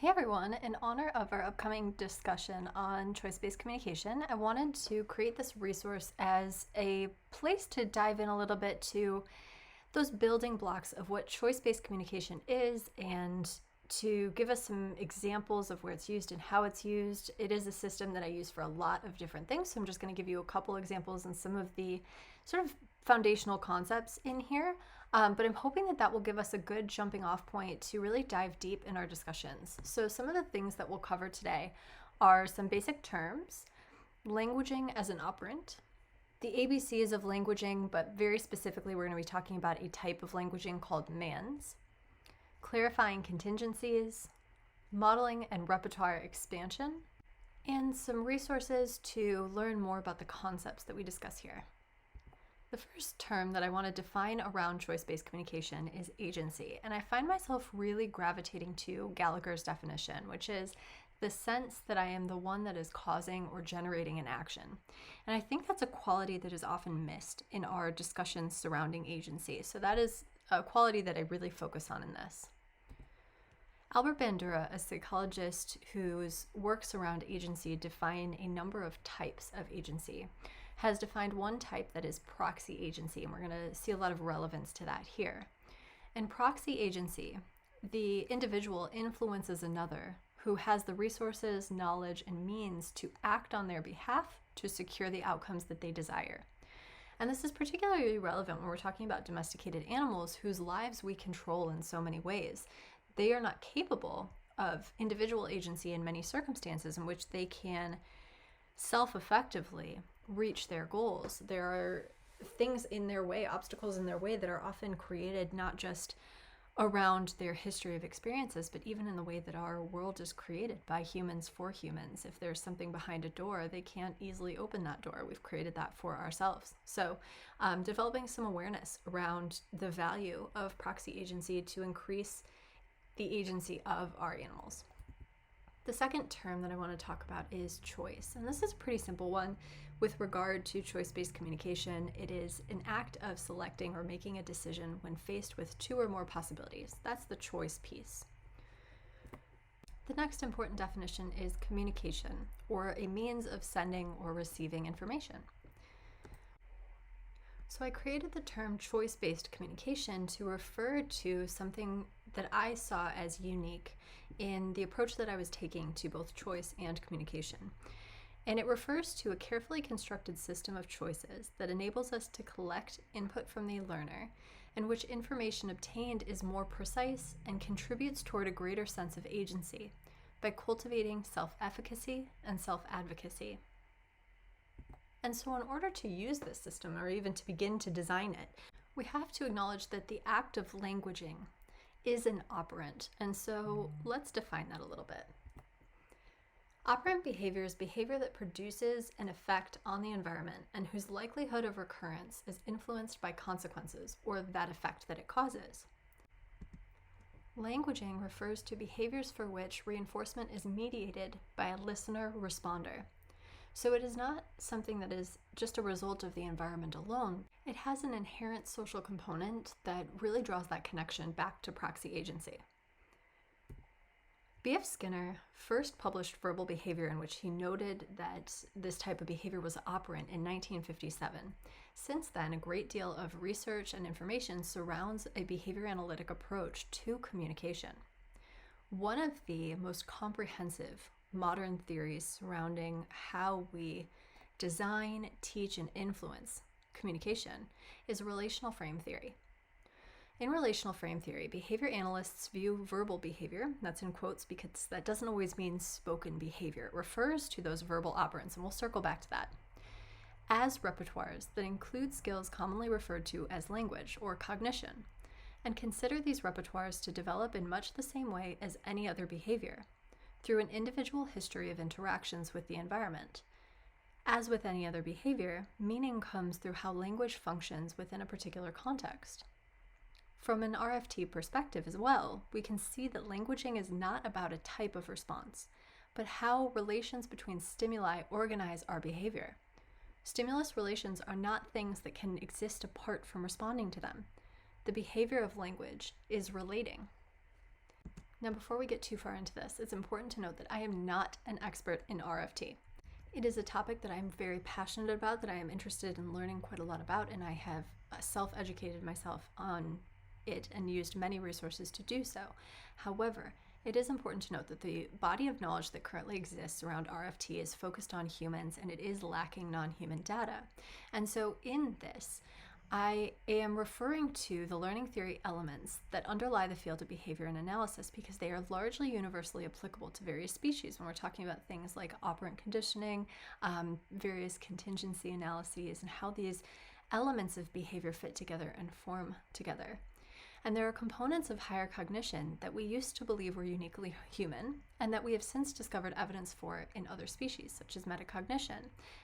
Hey everyone, in honor of our upcoming discussion on choice-based communication, I wanted to create this resource as a place to dive in a little bit to those building blocks of what choice-based communication is and to give us some examples of where it's used and how it's used. It is a system that I use for a lot of different things, so I'm just going to give you a couple examples and some of the sort of foundational concepts in here. But I'm hoping that that will give us a good jumping off point to really dive deep in our discussions. So some of the things that we'll cover today are some basic terms, languaging as an operant, the ABCs of languaging, but very specifically we're going to be talking about a type of languaging called MANs, clarifying contingencies, modeling and repertoire expansion, and some resources to learn more about the concepts that we discuss here. The first term that I want to define around choice-based communication is agency, and I find myself really gravitating to Gallagher's definition, which is the sense that I am the one that is causing or generating an action. And I think that's a quality that is often missed in our discussions surrounding agency, so that is a quality that I really focus on in this. Albert Bandura, a psychologist whose works around agency define a number of types of agency, has defined one type that is proxy agency, and we're going to see a lot of relevance to that here. In proxy agency, the individual influences another who has the resources, knowledge, and means to act on their behalf to secure the outcomes that they desire. And this is particularly relevant when we're talking about domesticated animals whose lives we control in so many ways. They are not capable of individual agency in many circumstances in which they can self-effectively reach their goals. There are things in their way, obstacles in their way that are often created not just around their history of experiences, but even in the way that our world is created by humans for humans. If there's something behind a door, they can't easily open that door. We've created that for ourselves. So developing some awareness around the value of proxy agency to increase the agency of our animals. The second term that I want to talk about is choice, and this is a pretty simple one. With regard to choice-based communication, it is an act of selecting or making a decision when faced with two or more possibilities. That's the choice piece. The next important definition is communication, or a means of sending or receiving information. So I created the term choice-based communication to refer to something that I saw as unique in the approach that I was taking to both choice and communication. And it refers to a carefully constructed system of choices that enables us to collect input from the learner, in which information obtained is more precise and contributes toward a greater sense of agency by cultivating self-efficacy and self-advocacy. And so in order to use this system, or even to begin to design it, we have to acknowledge that the act of languaging is an operant. And so let's define that a little bit. Operant behavior is behavior that produces an effect on the environment and whose likelihood of recurrence is influenced by consequences or that effect that it causes. Languaging refers to behaviors for which reinforcement is mediated by a listener-responder. So it is not something that is just a result of the environment alone. It has an inherent social component that really draws that connection back to proxy agency. B.F. Skinner first published verbal behavior in which he noted that this type of behavior was operant in 1957. Since then, a great deal of research and information surrounds a behavior analytic approach to communication. One of the most comprehensive modern theories surrounding how we design, teach, and influence communication is relational frame theory. In relational frame theory, behavior analysts view verbal behavior, that's in quotes because that doesn't always mean spoken behavior. It refers to those verbal operants, and we'll circle back to that, as repertoires that include skills commonly referred to as language or cognition, and consider these repertoires to develop in much the same way as any other behavior, through an individual history of interactions with the environment. As with any other behavior, meaning comes through how language functions within a particular context. From an RFT perspective as well, we can see that languaging is not about a type of response, but how relations between stimuli organize our behavior. Stimulus relations are not things that can exist apart from responding to them. The behavior of language is relating. Now, before we get too far into this, it's important to note that I am not an expert in RFT. It is a topic that I'm very passionate about, that I am interested in learning quite a lot about, and I have self-educated myself on it and used many resources to do so. However, it is important to note that the body of knowledge that currently exists around RFT is focused on humans, and it is lacking non-human data. And so in this, I am referring to the learning theory elements that underlie the field of behavior and analysis because they are largely universally applicable to various species when we're talking about things like operant conditioning, various contingency analyses, and how these elements of behavior fit together and form together. And there are components of higher cognition that we used to believe were uniquely human and that we have since discovered evidence for in other species, such as metacognition.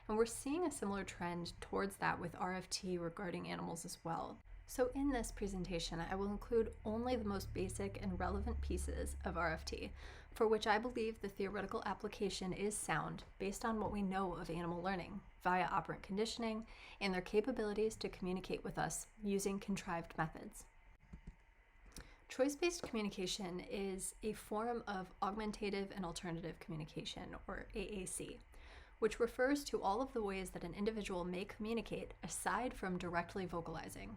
And we're seeing a similar trend towards that with RFT regarding animals as well. So in this presentation, I will include only the most basic and relevant pieces of RFT, for which I believe the theoretical application is sound based on what we know of animal learning via operant conditioning and their capabilities to communicate with us using contrived methods. Choice-based communication is a form of augmentative and alternative communication, or AAC, which refers to all of the ways that an individual may communicate aside from directly vocalizing.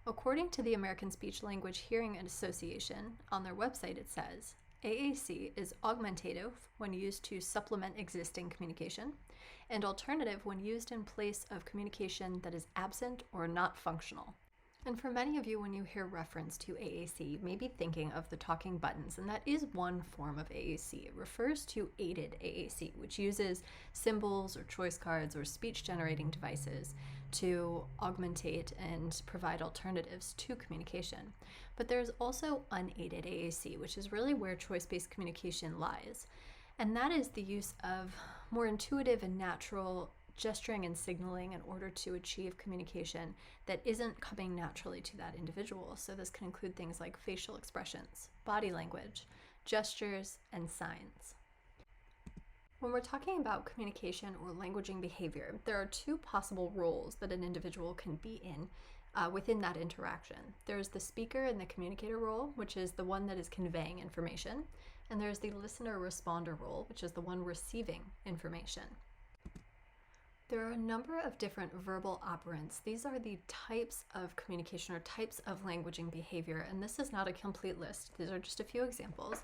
According to the American Speech Language Hearing Association, on their website it says, AAC is augmentative when used to supplement existing communication, and alternative when used in place of communication that is absent or not functional. And for many of you, when you hear reference to AAC, you may be thinking of the talking buttons, and that is one form of AAC. It refers to aided AAC, which uses symbols or choice cards or speech-generating devices to augmentate and provide alternatives to communication. But there's also unaided AAC, which is really where choice-based communication lies. And that is the use of more intuitive and natural gesturing and signaling in order to achieve communication that isn't coming naturally to that individual. So this can include things like facial expressions, body language, gestures, and signs. When we're talking about communication or languaging behavior, there are two possible roles that an individual can be in within that interaction. There's the speaker and the communicator role, which is the one that is conveying information, and there's the listener-responder role, which is the one receiving information. There are a number of different verbal operants. These are the types of communication or types of languaging behavior, and this is not a complete list. These are just a few examples.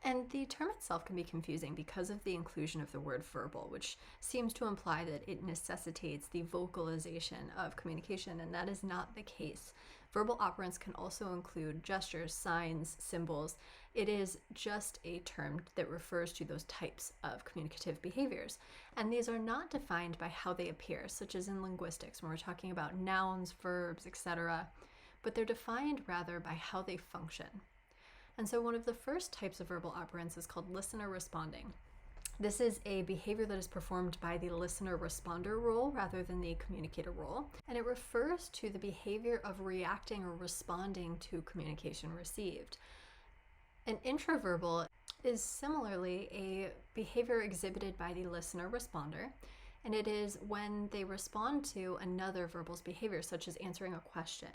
And the term itself can be confusing because of the inclusion of the word verbal, which seems to imply that it necessitates the vocalization of communication, and that is not the case. Verbal operants can also include gestures, signs, symbols. It is just a term that refers to those types of communicative behaviors. And these are not defined by how they appear, such as in linguistics when we're talking about nouns, verbs, etc., but they're defined rather by how they function. And so one of the first types of verbal operants is called listener responding. This is a behavior that is performed by the listener-responder role rather than the communicator role, and it refers to the behavior of reacting or responding to communication received. An intraverbal is similarly a behavior exhibited by the listener-responder, and it is when they respond to another verbal's behavior, such as answering a question.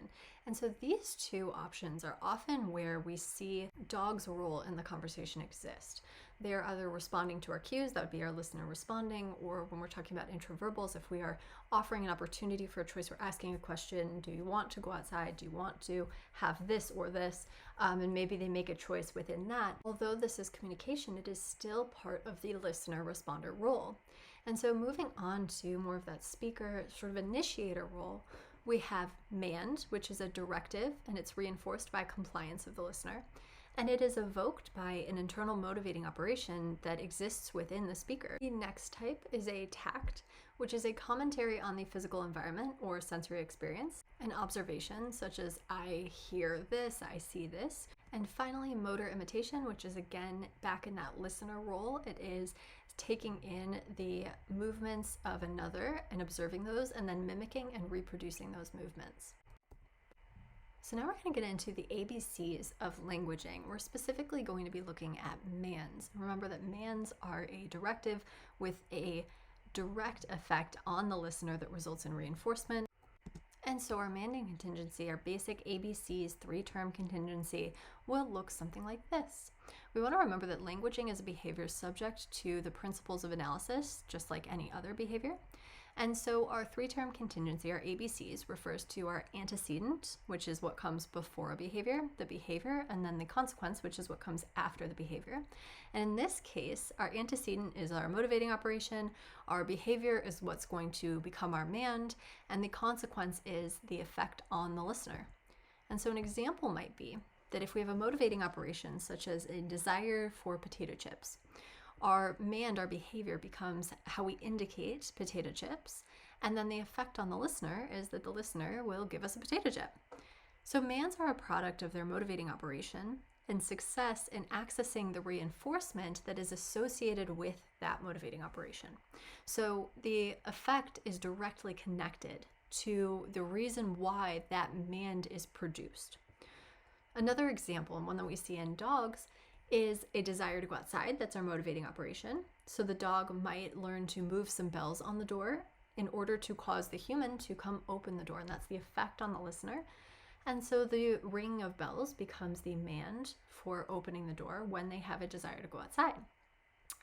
And so these two options are often where we see dog's role in the conversation exist. They're either responding to our cues, that would be our listener responding, or when we're talking about intraverbals, if we are offering an opportunity for a choice, we're asking a question, do you want to go outside? Do you want to have this or this? And maybe they make a choice within that. Although this is communication, it is still part of the listener responder role. And so moving on to more of that speaker sort of initiator role, we have mand, which is a directive, and it's reinforced by compliance of the listener. And it is evoked by an internal motivating operation that exists within the speaker. The next type is a tact, which is a commentary on the physical environment or sensory experience, an observation such as I hear this, I see this. And finally, motor imitation, which is again back in that listener role. It is taking in the movements of another and observing those and then mimicking and reproducing those movements. So now we're going to get into the ABCs of languaging. We're specifically going to be looking at mands. Remember that mands are a directive with a direct effect on the listener that results in reinforcement. And so our manding contingency, our basic ABC's 3-term contingency, will look something like this. We want to remember that languaging is a behavior subject to the principles of analysis, just like any other behavior. And so our 3-term contingency, our ABCs, refers to our antecedent, which is what comes before a behavior, the behavior, and then the consequence, which is what comes after the behavior. And in this case, our antecedent is our motivating operation, our behavior is what's going to become our mand, and the consequence is the effect on the listener. And so an example might be that if we have a motivating operation, such as a desire for potato chips, our mand, our behavior, becomes how we indicate potato chips, and then the effect on the listener is that the listener will give us a potato chip. So mands are a product of their motivating operation and success in accessing the reinforcement that is associated with that motivating operation. So the effect is directly connected to the reason why that mand is produced. Another example, and one that we see in dogs, is a desire to go outside. That's our motivating operation. So the dog might learn to move some bells on the door in order to cause the human to come open the door, and that's the effect on the listener. And so the ring of bells becomes the mand for opening the door when they have a desire to go outside.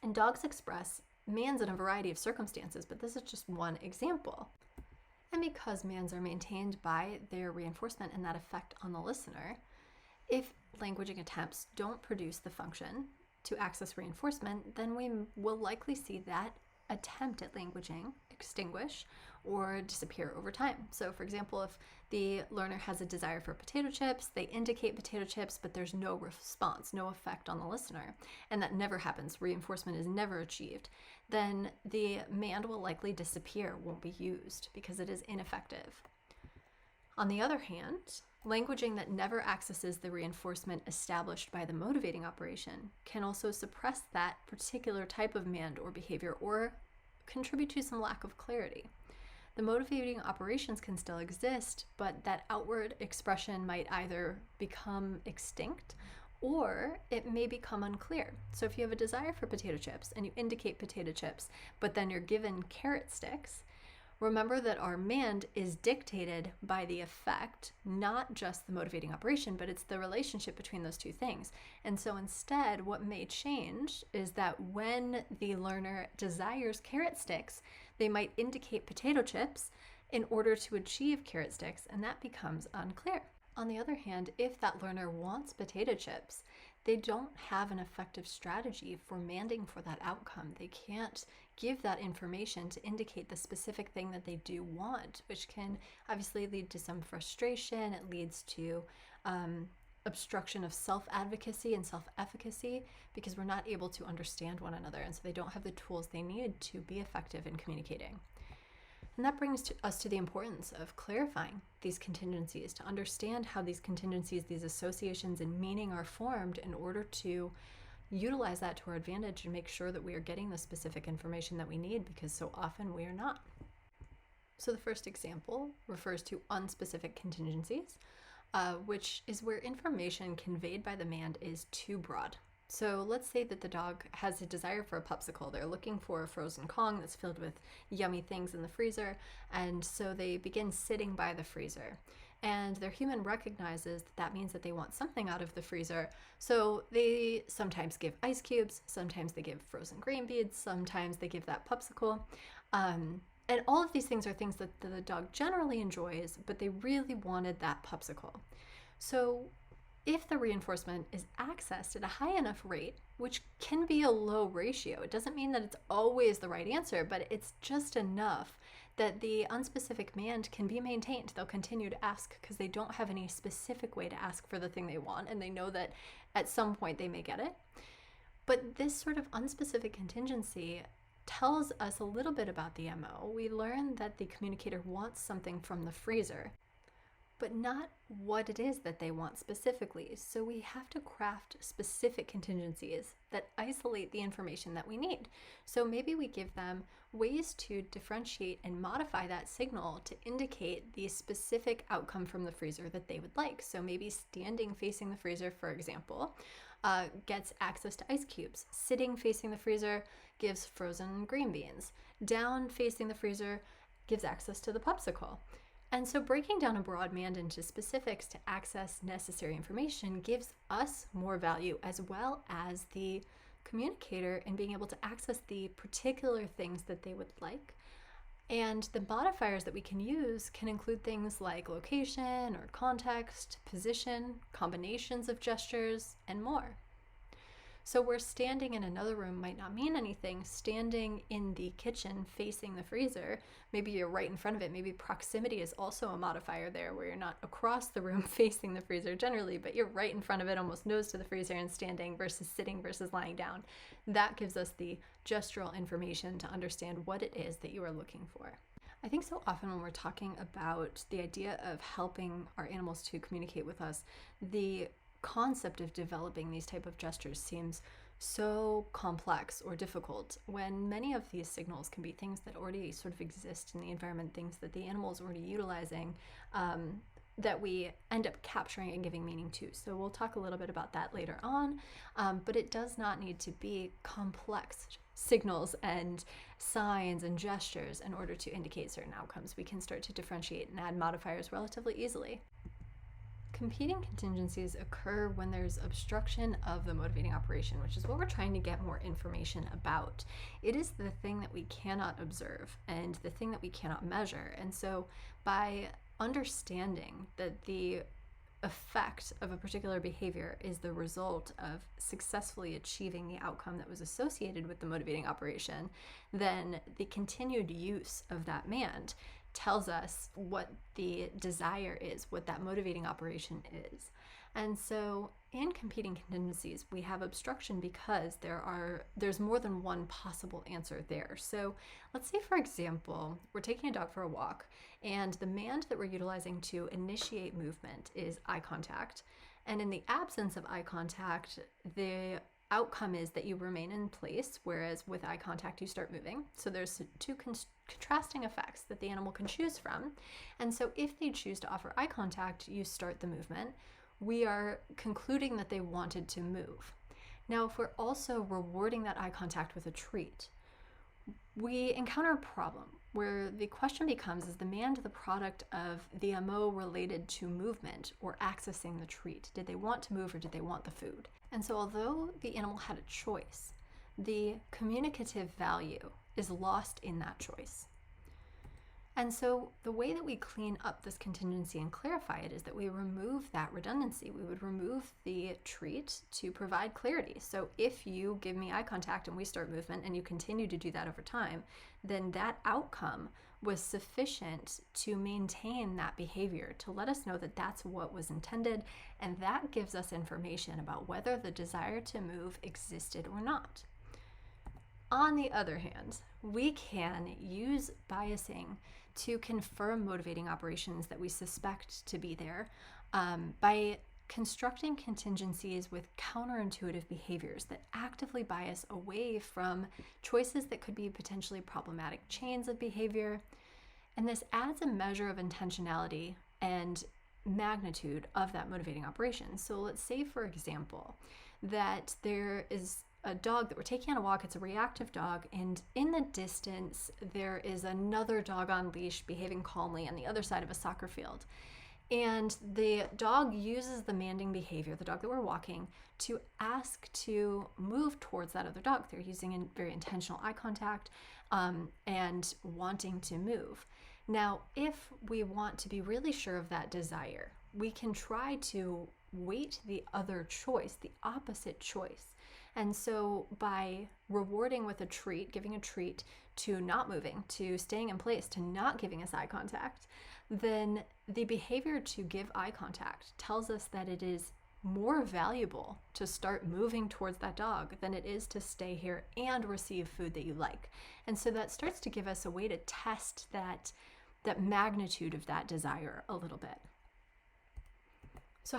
And dogs express mands in a variety of circumstances, but this is just one example. And because mands are maintained by their reinforcement and that effect on the listener, if languaging attempts don't produce the function to access reinforcement, then we will likely see that attempt at languaging extinguish or disappear over time. So for example, if the learner has a desire for potato chips, they indicate potato chips, but there's no response, no effect on the listener, and that never happens, reinforcement is never achieved, then the mand will likely disappear, won't be used because it is ineffective. On the other hand, languaging that never accesses the reinforcement established by the motivating operation can also suppress that particular type of mand or behavior or contribute to some lack of clarity. The motivating operations can still exist, but that outward expression might either become extinct or it may become unclear. So if you have a desire for potato chips and you indicate potato chips, but then you're given carrot sticks, remember that our mand is dictated by the effect, not just the motivating operation, but it's the relationship between those two things. And so instead, what may change is that when the learner desires carrot sticks, they might indicate potato chips in order to achieve carrot sticks, and that becomes unclear. On the other hand, if that learner wants potato chips, they don't have an effective strategy for manding for that outcome. They can't give that information to indicate the specific thing that they do want, which can obviously lead to some frustration. It leads to obstruction of self-advocacy and self-efficacy because we're not able to understand one another, and so they don't have the tools they need to be effective in communicating. And that brings us to the importance of clarifying these contingencies, to understand how these contingencies, these associations and meaning are formed in order to utilize that to our advantage and make sure that we are getting the specific information that we need, because so often we are not. So the first example refers to unspecific contingencies, which is where information conveyed by the mand is too broad. So let's say that the dog has a desire for a popsicle. They're looking for a frozen Kong that's filled with yummy things in the freezer, and so they begin sitting by the freezer. And their human recognizes that that means that they want something out of the freezer, so they sometimes give ice cubes, sometimes they give frozen green beans, sometimes they give that popsicle. And all of these things are things that the dog generally enjoys, but they really wanted that popsicle. So if the reinforcement is accessed at a high enough rate, which can be a low ratio, it doesn't mean that it's always the right answer, but it's just enough that the unspecific mand can be maintained. They'll continue to ask because they don't have any specific way to ask for the thing they want, and they know that at some point they may get it. But this sort of unspecific contingency tells us a little bit about the MO. We learn that the communicator wants something from the freezer, but not what it is that they want specifically. So we have to craft specific contingencies that isolate the information that we need. So maybe we give them ways to differentiate and modify that signal to indicate the specific outcome from the freezer that they would like. So maybe standing facing the freezer, for example, gets access to ice cubes. Sitting facing the freezer gives frozen green beans. Down facing the freezer gives access to the popsicle. And so breaking down a broad command into specifics to access necessary information gives us more value, as well as the communicator in being able to access the particular things that they would like. And the modifiers that we can use can include things like location or context, position, combinations of gestures, and more. So where standing in another room might not mean anything, standing in the kitchen facing the freezer, maybe you're right in front of it. Maybe proximity is also a modifier there, where you're not across the room facing the freezer generally, but you're right in front of it, almost nose to the freezer, and standing versus sitting versus lying down. That gives us the gestural information to understand what it is that you are looking for. I think so often when we're talking about the idea of helping our animals to communicate with us, the concept of developing these type of gestures seems so complex or difficult, when many of these signals can be things that already sort of exist in the environment, things that the animal is already utilizing, that we end up capturing and giving meaning to. So we'll talk a little bit about that later on, but it does not need to be complex signals and signs and gestures in order to indicate certain outcomes. We can start to differentiate and add modifiers relatively easily. Competing contingencies occur when there's obstruction of the motivating operation, which is what we're trying to get more information about. It is the thing that we cannot observe and the thing that we cannot measure. And so by understanding that the effect of a particular behavior is the result of successfully achieving the outcome that was associated with the motivating operation, then the continued use of that command tells us what the desire is, what that motivating operation is. And so in competing contingencies, we have obstruction because there's more than one possible answer there. So let's say, for example, we're taking a dog for a walk, and the command that we're utilizing to initiate movement is eye contact. And in the absence of eye contact, the outcome is that you remain in place, whereas with eye contact you start moving. So there's two contrasting effects that the animal can choose from. And so if they choose to offer eye contact, you start the movement. We are concluding that they wanted to move. Now, if we're also rewarding that eye contact with a treat, we encounter a problem where the question becomes, is the command the product of the MO related to movement or accessing the treat? Did they want to move or did they want the food? And so although the animal had a choice, the communicative value is lost in that choice. And so the way that we clean up this contingency and clarify it is that we remove that redundancy. We would remove the treat to provide clarity. So if you give me eye contact and we start movement and you continue to do that over time, then that outcome was sufficient to maintain that behavior, to let us know that that's what was intended, and that gives us information about whether the desire to move existed or not. On the other hand, we can use biasing to confirm motivating operations that we suspect to be there by constructing contingencies with counterintuitive behaviors that actively bias away from choices that could be potentially problematic chains of behavior. And this adds a measure of intentionality and magnitude of that motivating operation. So let's say, for example, that there is a dog that we're taking on a walk. It's a reactive dog, and in the distance there is another dog on leash behaving calmly on the other side of a soccer field. And the dog uses the manding behavior, the dog that we're walking, to ask to move towards that other dog. They're using a very intentional eye contact and wanting to move. Now, if we want to be really sure of that desire, we can try to weight the other choice, the opposite choice. And so by rewarding with a treat, giving a treat to not moving, to staying in place, to not giving us eye contact, then the behavior to give eye contact tells us that it is more valuable to start moving towards that dog than it is to stay here and receive food that you like. And so that starts to give us a way to test that magnitude of that desire a little bit.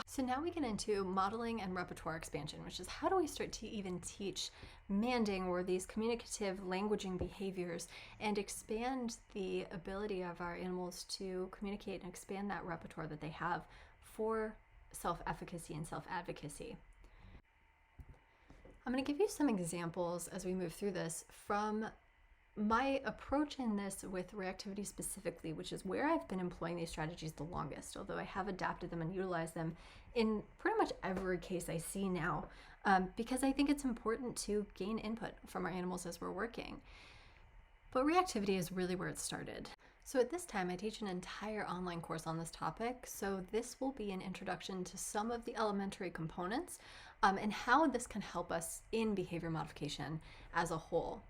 So now we get into modeling and repertoire expansion, which is how do we start to even teach manding or these communicative languaging behaviors and expand the ability of our animals to communicate and expand that repertoire that they have for self-efficacy and self-advocacy. I'm going to give you some examples as we move through this from my approach in this with reactivity specifically, which is where I've been employing these strategies the longest, although I have adapted them and utilized them in pretty much every case I see now, because I think it's important to gain input from our animals as we're working. But reactivity is really where it started. So at this time, I teach an entire online course on this topic, so this will be an introduction to some of the elementary components and how this can help us in behavior modification as a whole.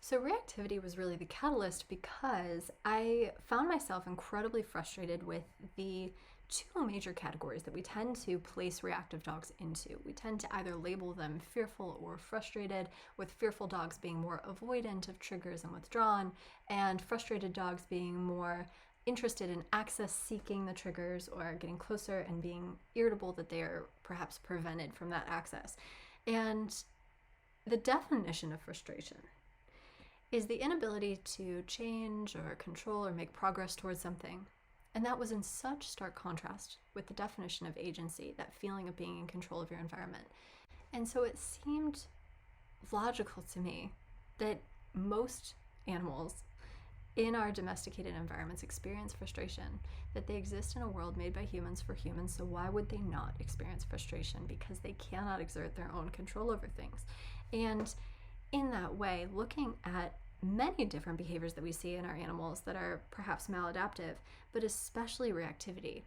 So reactivity was really the catalyst because I found myself incredibly frustrated with the two major categories that we tend to place reactive dogs into. We tend to either label them fearful or frustrated, with fearful dogs being more avoidant of triggers and withdrawn, and frustrated dogs being more interested in access seeking the triggers or getting closer and being irritable that they are perhaps prevented from that access. And the definition of frustration is the inability to change or control or make progress towards something. And that was in such stark contrast with the definition of agency, that feeling of being in control of your environment. And so it seemed logical to me that most animals in our domesticated environments experience frustration, that they exist in a world made by humans for humans, so why would they not experience frustration? Because they cannot exert their own control over things. And in that way, looking at many different behaviors that we see in our animals that are perhaps maladaptive, but especially reactivity,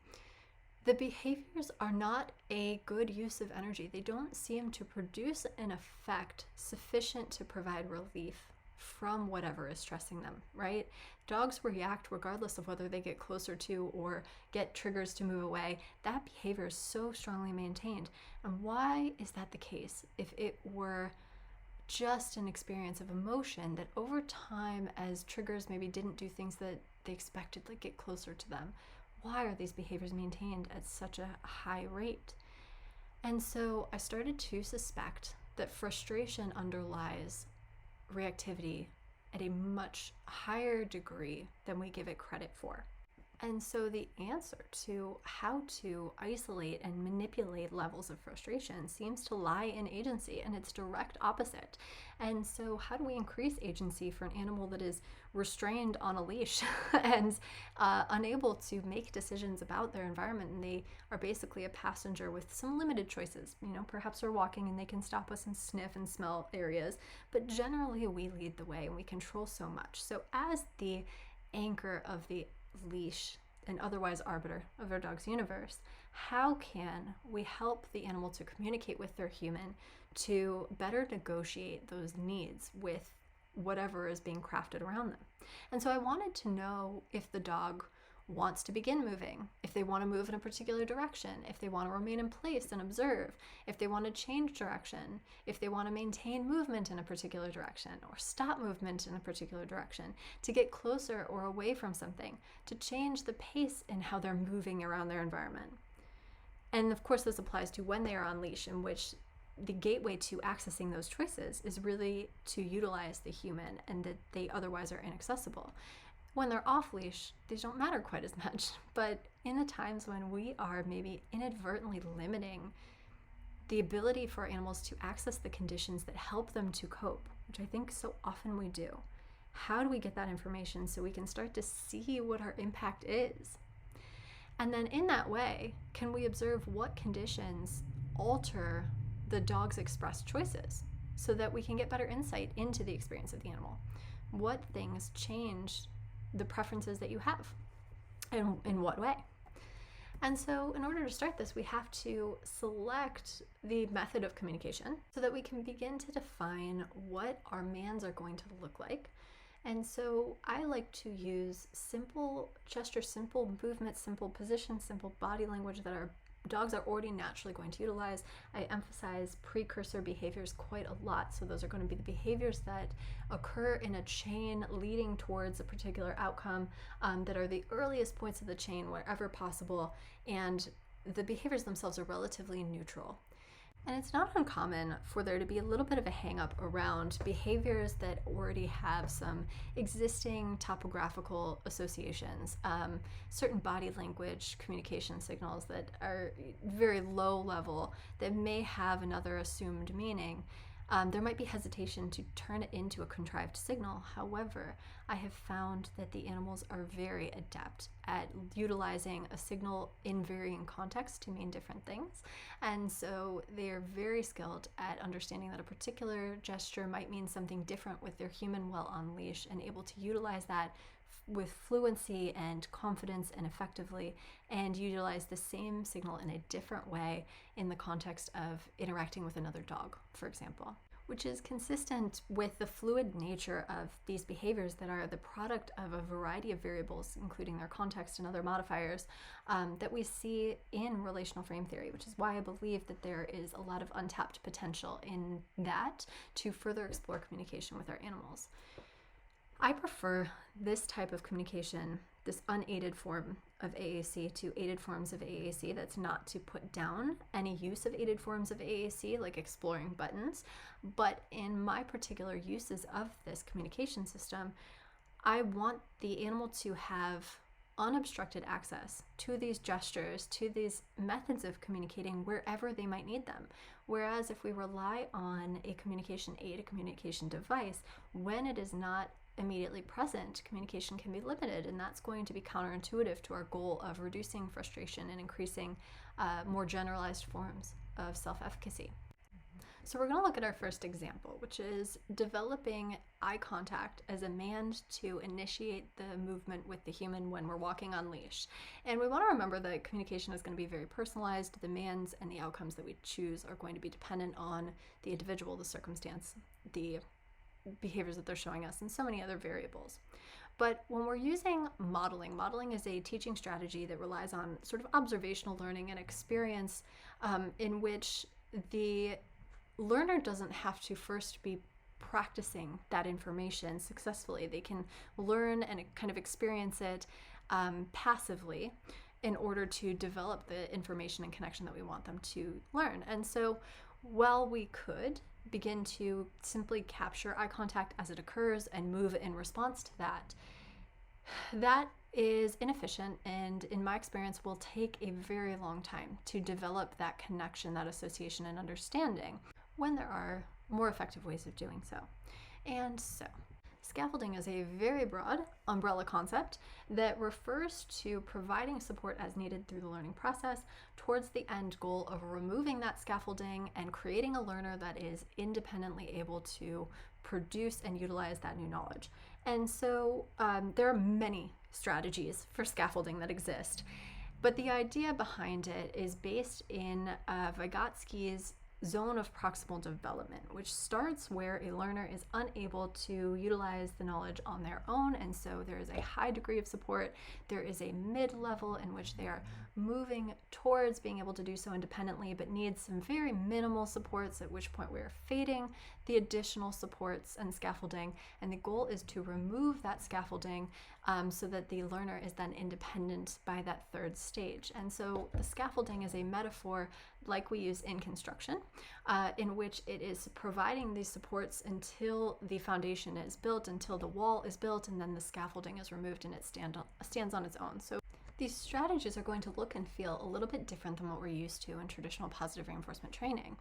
the behaviors are not a good use of energy. They don't seem to produce an effect sufficient to provide relief from whatever is stressing them, right? Dogs react regardless of whether they get closer to or get triggers to move away. That behavior is so strongly maintained. And why is that the case? If it were just an experience of emotion that over time, as triggers maybe didn't do things that they expected, like get closer to them, why are these behaviors maintained at such a high rate? And so I started to suspect that frustration underlies reactivity at a much higher degree than we give it credit for. And so the answer to how to isolate and manipulate levels of frustration seems to lie in agency and its direct opposite. And so how do we increase agency for an animal that is restrained on a leash and unable to make decisions about their environment, and they are basically a passenger with some limited choices? You know, perhaps we're walking and they can stop us and sniff and smell areas, but generally we lead the way and we control so much. So as the anchor of the leash and otherwise arbiter of our dog's universe, how can we help the animal to communicate with their human to better negotiate those needs with whatever is being crafted around them? And so I wanted to know if the dog wants to begin moving, if they want to move in a particular direction, if they want to remain in place and observe, if they want to change direction, if they want to maintain movement in a particular direction or stop movement in a particular direction, to get closer or away from something, to change the pace in how they're moving around their environment. And of course, this applies to when they are on leash, in which the gateway to accessing those choices is really to utilize the human and that they otherwise are inaccessible. When they're off leash, these don't matter quite as much. But in the times when we are maybe inadvertently limiting the ability for animals to access the conditions that help them to cope, which I think so often we do, how do we get that information so we can start to see what our impact is? And then in that way, can we observe what conditions alter the dog's expressed choices so that we can get better insight into the experience of the animal? What things change the preferences that you have, and in what way? And so in order to start this, we have to select the method of communication so that we can begin to define what our mands are going to look like. And so I like to use simple gesture, simple movement, simple position, simple body language that our dogs are already naturally going to utilize. I emphasize precursor behaviors quite a lot. So those are going to be the behaviors that occur in a chain leading towards a particular outcome, that are the earliest points of the chain wherever possible. And the behaviors themselves are relatively neutral. And it's not uncommon for there to be a little bit of a hang-up around behaviors that already have some existing topographical associations, certain body language communication signals that are very low level that may have another assumed meaning. there might be hesitation to turn it into a contrived signal. However, I have found that the animals are very adept at utilizing a signal in varying contexts to mean different things. And so they are very skilled at understanding that a particular gesture might mean something different with their human while on leash, and able to utilize that with fluency and confidence and effectively, and utilize the same signal in a different way in the context of interacting with another dog, for example, which is consistent with the fluid nature of these behaviors that are the product of a variety of variables, including their context and other modifiers, that we see in relational frame theory, which is why I believe that there is a lot of untapped potential in that to further explore communication with our animals. I prefer this type of communication, this unaided form of AAC, to aided forms of AAC. That's not to put down any use of aided forms of AAC, like exploring buttons, but in my particular uses of this communication system, I want the animal to have unobstructed access to these gestures, to these methods of communicating wherever they might need them. Whereas if we rely on a communication aid, a communication device, when it is not immediately present, communication can be limited, and that's going to be counterintuitive to our goal of reducing frustration and increasing more generalized forms of self-efficacy. So we're going to look at our first example, which is developing eye contact as a command to initiate the movement with the human when we're walking on leash. And we want to remember that communication is going to be very personalized. The demands and the outcomes that we choose are going to be dependent on the individual, the circumstance, the behaviors that they're showing us, and so many other variables. But when we're using modeling is a teaching strategy that relies on sort of observational learning and experience, in which the learner doesn't have to first be practicing that information successfully. They can learn and kind of experience it passively in order to develop the information and connection that we want them to learn. And so while we could begin to simply capture eye contact as it occurs and move in response to that, that is inefficient, and in my experience will take a very long time to develop that connection, that association and understanding, when there are more effective ways of doing so. And so scaffolding is a very broad umbrella concept that refers to providing support as needed through the learning process towards the end goal of removing that scaffolding and creating a learner that is independently able to produce and utilize that new knowledge. And so there are many strategies for scaffolding that exist, but the idea behind it is based in Vygotsky's zone of proximal development, which starts where a learner is unable to utilize the knowledge on their own, and so there is a high degree of support. There is a mid-level in which they are moving towards being able to do so independently, but need some very minimal supports, at which point we are fading the additional supports and scaffolding, and the goal is to remove that scaffolding so that the learner is then independent by that third stage. And so the scaffolding is a metaphor like we use in construction, in which it is providing these supports until the foundation is built, until the wall is built, and then the scaffolding is removed and it stands on its own. So these strategies are going to look and feel a little bit different than what we're used to in traditional positive reinforcement training.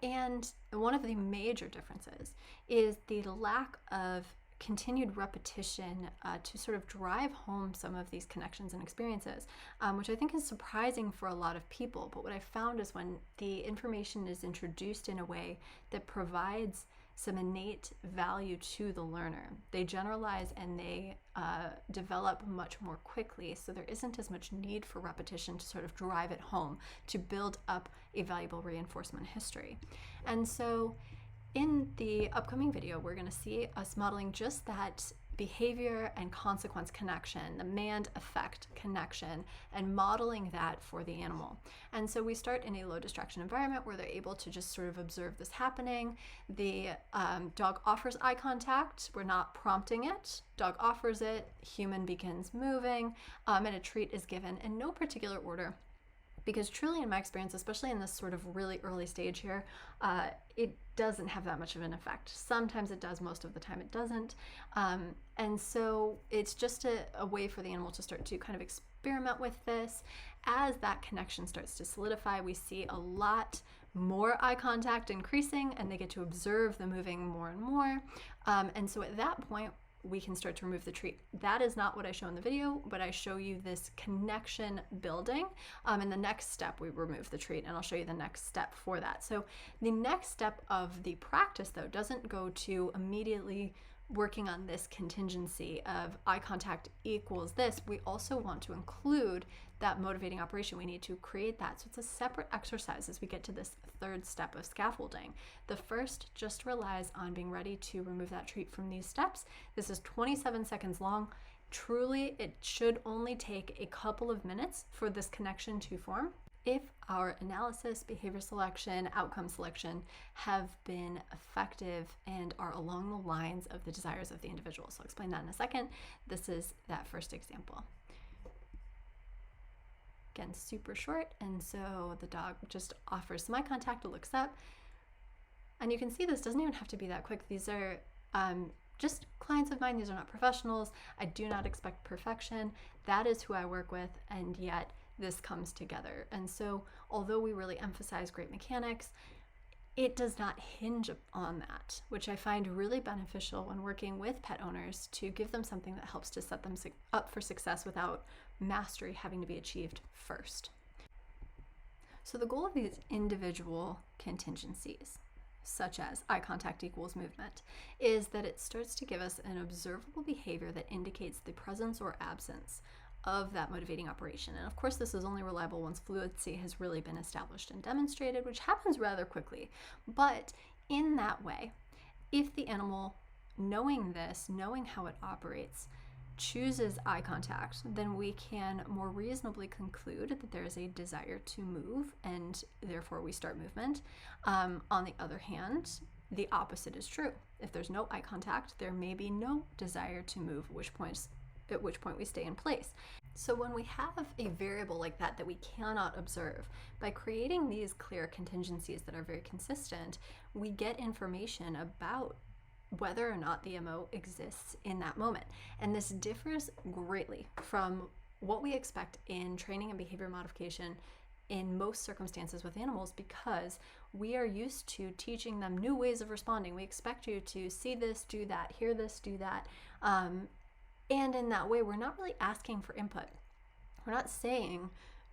And one of the major differences is the lack of continued repetition to sort of drive home some of these connections and experiences, which I think is surprising for a lot of people. But what I found is when the information is introduced in a way that provides some innate value to the learner, they generalize and they develop much more quickly. So there isn't as much need for repetition to sort of drive it home, to build up a valuable reinforcement history. And so in the upcoming video, we're going to see us modeling just that behavior and consequence connection, the demand effect connection, and modeling that for the animal. And so we start in a low distraction environment where they're able to just sort of observe this happening. The dog offers eye contact. We're not prompting it. Dog offers it. Human begins moving, and a treat is given in no particular order. Because truly, in my experience, especially in this sort of really early stage here, it doesn't have that much of an effect. Sometimes it does, most of the time it doesn't. And so it's just a way for the animal to start to kind of experiment with this. As that connection starts to solidify, we see a lot more eye contact increasing, and they get to observe the moving more and more. And so at that point, we can start to remove the treat. That is not what I show in the video, but I show you this connection building. In the next step, we remove the treat, and I'll show you the next step for that. So the next step of the practice, though, doesn't go to immediately working on this contingency of eye contact equals this. We also want to include that motivating operation. We need to create that. So it's a separate exercise as we get to this third step of scaffolding. The first just relies on being ready to remove that treat from these steps. This is 27 seconds long. Truly, it should only take a couple of minutes for this connection to form if our analysis, behavior selection, outcome selection have been effective and are along the lines of the desires of the individual. So I'll explain that in a second. This is that first example. Again, super short, and so the dog just offers some eye contact, looks up, and you can see this doesn't even have to be that quick. These are just clients of mine. These are not professionals. I do not expect perfection. That is who I work with, and yet this comes together. And so although we really emphasize great mechanics, it does not hinge on that, which I find really beneficial when working with pet owners, to give them something that helps to set them up for success without mastery having to be achieved first. So the goal of these individual contingencies, such as eye contact equals movement, is that it starts to give us an observable behavior that indicates the presence or absence of that motivating operation. And of course, this is only reliable once fluency has really been established and demonstrated, which happens rather quickly. But in that way, if the animal, knowing this, knowing how it operates, chooses eye contact, then we can more reasonably conclude that there is a desire to move, and therefore we start movement. On the other hand, the opposite is true. If there's no eye contact, there may be no desire to move, at which point we stay in place. So when we have a variable like that we cannot observe, by creating these clear contingencies that are very consistent, we get information about whether or not the MO exists in that moment. And this differs greatly from what we expect in training and behavior modification in most circumstances with animals, because we are used to teaching them new ways of responding. We expect you to see this, do that, hear this, do that. And in that way, we're not really asking for input. We're not saying,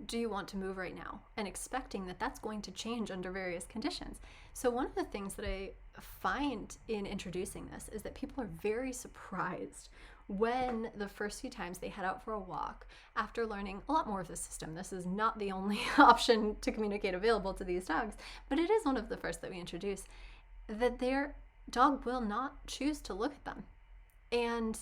do you want to move right now? And expecting that that's going to change under various conditions. So one of the things that I find in introducing this is that people are very surprised when the first few times they head out for a walk, after learning a lot more of the system. This is not the only option to communicate available to these dogs, but it is one of the first that we introduce, that their dog will not choose to look at them. And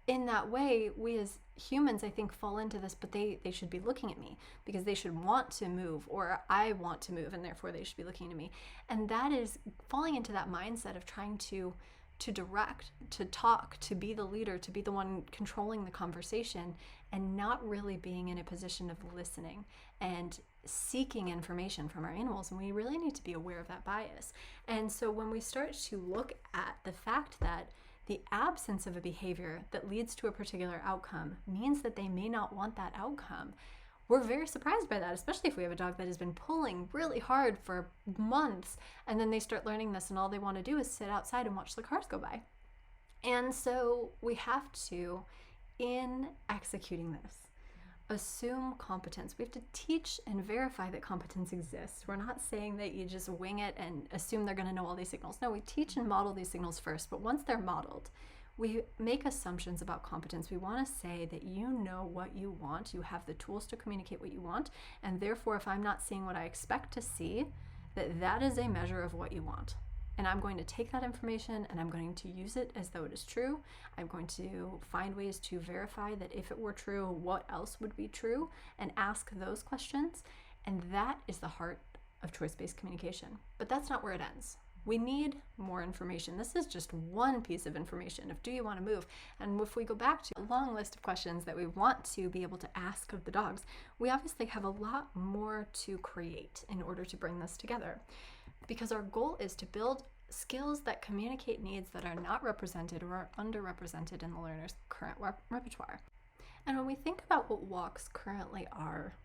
in that way, we as humans, I think, fall into this, but they should be looking at me because they should want to move, or I want to move, and therefore they should be looking at me. And that is falling into that mindset of trying to direct, to talk, to be the leader, to be the one controlling the conversation, and not really being in a position of listening and seeking information from our animals. And we really need to be aware of that bias. And so when we start to look at the fact that the absence of a behavior that leads to a particular outcome means that they may not want that outcome, we're very surprised by that, especially if we have a dog that has been pulling really hard for months, and then they start learning this and all they want to do is sit outside and watch the cars go by. And so we have to, in executing this, assume competence. We have to teach and verify that competence exists. We're not saying that you just wing it and assume they're going to know all these signals. No, we teach and model these signals first, but once they're modeled, we make assumptions about competence. We want to say that you know what you want, you have the tools to communicate what you want, and therefore if I'm not seeing what I expect to see, that is a measure of what you want. And I'm going to take that information and I'm going to use it as though it is true. I'm going to find ways to verify that if it were true, what else would be true, and ask those questions. And that is the heart of choice-based communication. But that's not where it ends. We need more information. This is just one piece of information of, do you want to move? And if we go back to a long list of questions that we want to be able to ask of the dogs, we obviously have a lot more to create in order to bring this together. Because our goal is to build skills that communicate needs that are not represented or are underrepresented in the learner's current repertoire. And when we think about what walks currently are,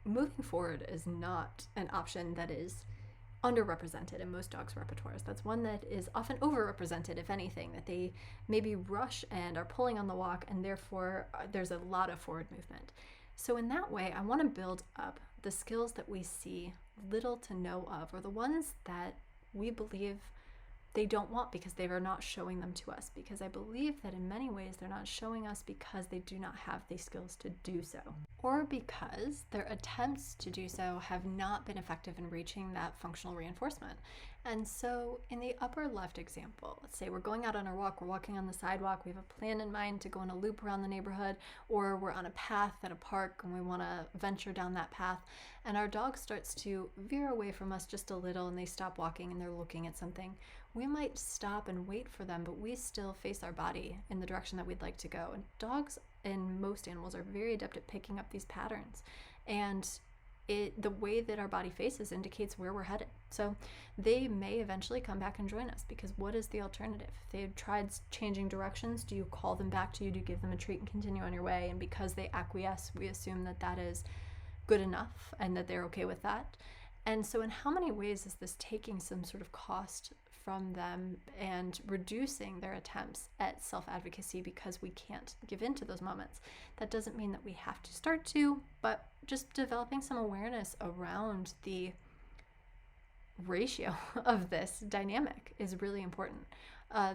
moving forward is not an option that is underrepresented in most dogs' repertoires. That's one that is often overrepresented, if anything, that they maybe rush and are pulling on the walk, and therefore there's a lot of forward movement. So in that way, I want to build up the skills that we see little to no of, or the ones that we believe they don't want because they are not showing them to us. Because I believe that in many ways they're not showing us because they do not have the skills to do so, or because their attempts to do so have not been effective in reaching that functional reinforcement. And so in the upper left example, let's say we're going out on our walk, we're walking on the sidewalk, we have a plan in mind to go on a loop around the neighborhood, or we're on a path at a park and we want to venture down that path, and our dog starts to veer away from us just a little and they stop walking and they're looking at something. We might stop and wait for them, but we still face our body in the direction that we'd like to go. And dogs and most animals are very adept at picking up these patterns. And the way that our body faces indicates where we're headed. So they may eventually come back and join us, because what is the alternative? If they've tried changing directions, do you call them back to you? Do you give them a treat and continue on your way? And because they acquiesce, we assume that that is good enough and that they're okay with that. And so in how many ways is this taking some sort of cost from them and reducing their attempts at self-advocacy because we can't give in to those moments? That doesn't mean that we have to start to, but just developing some awareness around the ratio of this dynamic is really important.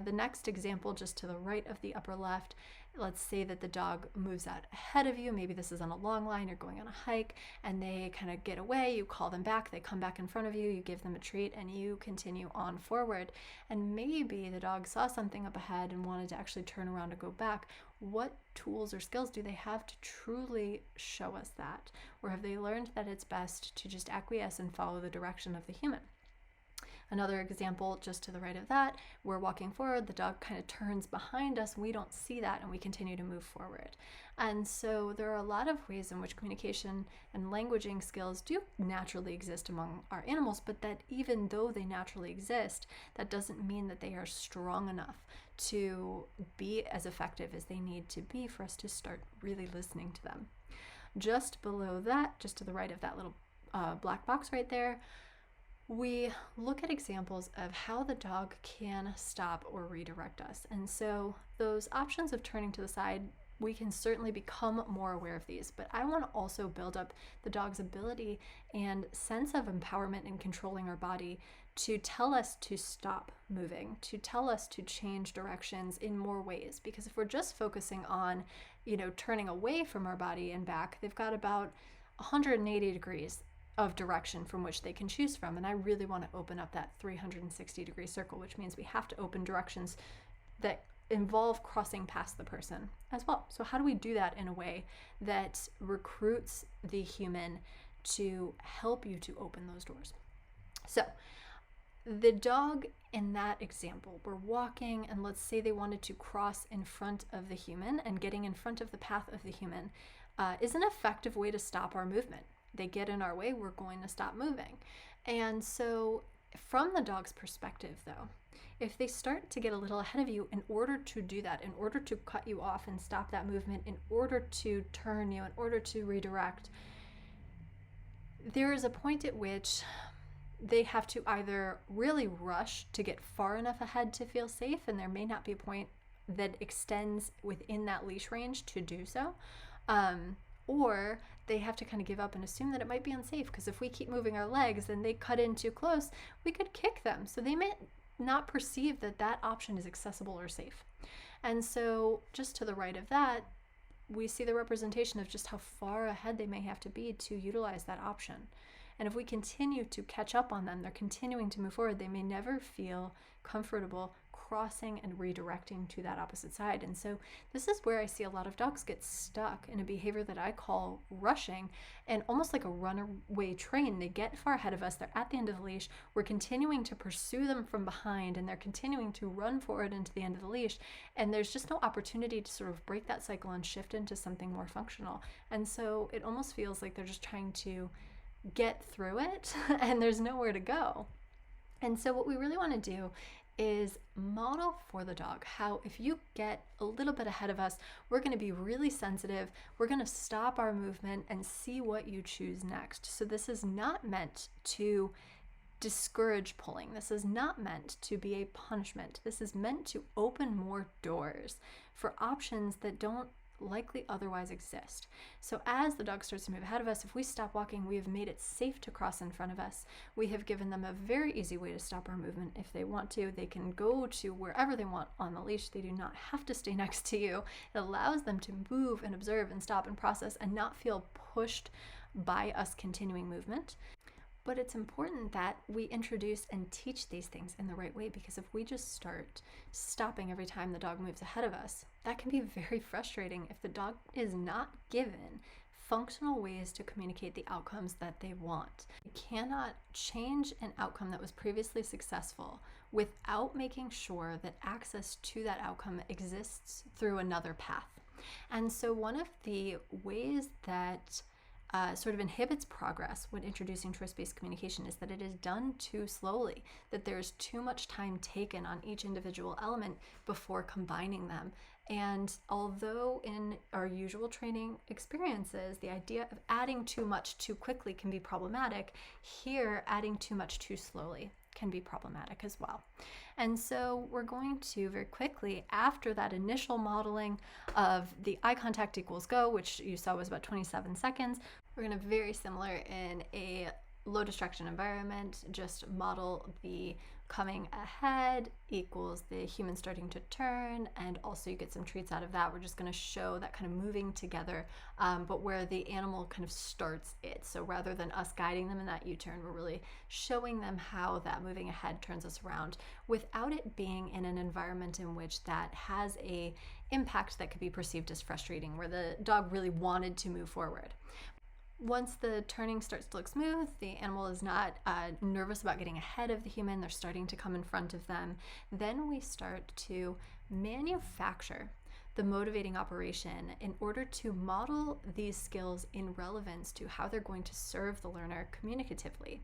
The next example, just to the right of the upper left, let's say that the dog moves out ahead of you. Maybe this is on a long line, you're going on a hike, and they kind of get away. You call them back, they come back in front of you, you give them a treat, and you continue on forward. And maybe the dog saw something up ahead and wanted to actually turn around to go back. What tools or skills do they have to truly show us that? Or have they learned that it's best to just acquiesce and follow the direction of the human? Another example, just to the right of that, we're walking forward, the dog kind of turns behind us, we don't see that, and we continue to move forward. And so there are a lot of ways in which communication and languaging skills do naturally exist among our animals, but that even though they naturally exist, that doesn't mean that they are strong enough to be as effective as they need to be for us to start really listening to them. Just below that, just to the right of that little black box right there, we look at examples of how the dog can stop or redirect us. And so those options of turning to the side, we can certainly become more aware of these, but I want to also build up the dog's ability and sense of empowerment in controlling our body to tell us to stop moving, to tell us to change directions in more ways. Because if we're just focusing on, turning away from our body and back, they've got about 180 degrees of direction from which they can choose from. And I really want to open up that 360-degree circle, which means we have to open directions that involve crossing past the person as well. So how do we do that in a way that recruits the human to help you to open those doors? So the dog in that example, we're walking, and let's say they wanted to cross in front of the human, and getting in front of the path of the human is an effective way to stop our movement. They get in our way, we're going to stop moving. And so from the dog's perspective, though, if they start to get a little ahead of you, in order to do that, in order to cut you off and stop that movement, in order to turn you, in order to redirect, there is a point at which they have to either really rush to get far enough ahead to feel safe, and there may not be a point that extends within that leash range to do so, or they have to kind of give up and assume that it might be unsafe, because if we keep moving our legs and they cut in too close, we could kick them. So they may not perceive that that option is accessible or safe. And so just to the right of that, we see the representation of just how far ahead they may have to be to utilize that option. And if we continue to catch up on them, they're continuing to move forward, they may never feel comfortable crossing and redirecting to that opposite side. And so this is where I see a lot of dogs get stuck in a behavior that I call rushing, and almost like a runaway train. They get far ahead of us, they're at the end of the leash, we're continuing to pursue them from behind, and they're continuing to run forward into the end of the leash, and there's just no opportunity to sort of break that cycle and shift into something more functional. And so it almost feels like they're just trying to get through it and there's nowhere to go. And so what we really want to do is model for the dog how, if you get a little bit ahead of us, we're going to be really sensitive, we're going to stop our movement and see what you choose next. So this is not meant to discourage pulling. This is not meant to be a punishment. This is meant to open more doors for options that don't likely otherwise exist. So as the dog starts to move ahead of us, if we stop walking, we have made it safe to cross in front of us. We have given them a very easy way to stop our movement. If they want to, they can go to wherever they want on the leash. They do not have to stay next to you. It allows them to move and observe and stop and process and not feel pushed by us continuing movement. But it's important that we introduce and teach these things in the right way, because if we just start stopping every time the dog moves ahead of us, that can be very frustrating if the dog is not given functional ways to communicate the outcomes that they want. You cannot change an outcome that was previously successful without making sure that access to that outcome exists through another path. And so one of the ways that sort of inhibits progress when introducing choice-based communication is that it is done too slowly, that there's too much time taken on each individual element before combining them. And although in our usual training experiences, the idea of adding too much too quickly can be problematic, here adding too much too slowly can be problematic as well. And so we're going to very quickly, after that initial modeling of the eye contact equals go, which you saw was about 27 seconds, we're going to very similar in a low distraction environment, just model the coming ahead equals the human starting to turn, and also you get some treats out of that. We're just going to show that kind of moving together, but where the animal kind of starts it. So rather than us guiding them in that U-turn, we're really showing them how that moving ahead turns us around without it being in an environment in which that has a impact that could be perceived as frustrating, where the dog really wanted to move forward. Once the turning starts to look smooth, the animal is not nervous about getting ahead of the human, they're starting to come in front of them, then we start to manufacture the motivating operation in order to model these skills in relevance to how they're going to serve the learner communicatively.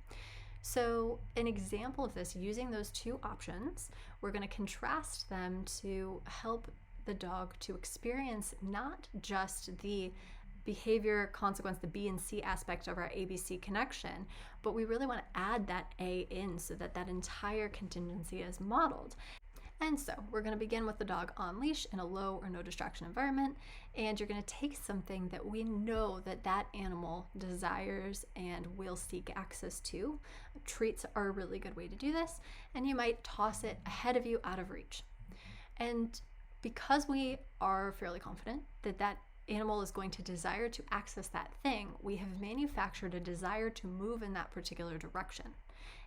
So an example of this, using those two options, we're going to contrast them to help the dog to experience not just the behavior, consequence, the B and C aspect of our ABC connection, but we really want to add that A in so that that entire contingency is modeled. And so we're going to begin with the dog on leash in a low or no distraction environment, and you're going to take something that we know that that animal desires and will seek access to. Treats are a really good way to do this, and you might toss it ahead of you out of reach. And because we are fairly confident that that animal is going to desire to access that thing, we have manufactured a desire to move in that particular direction.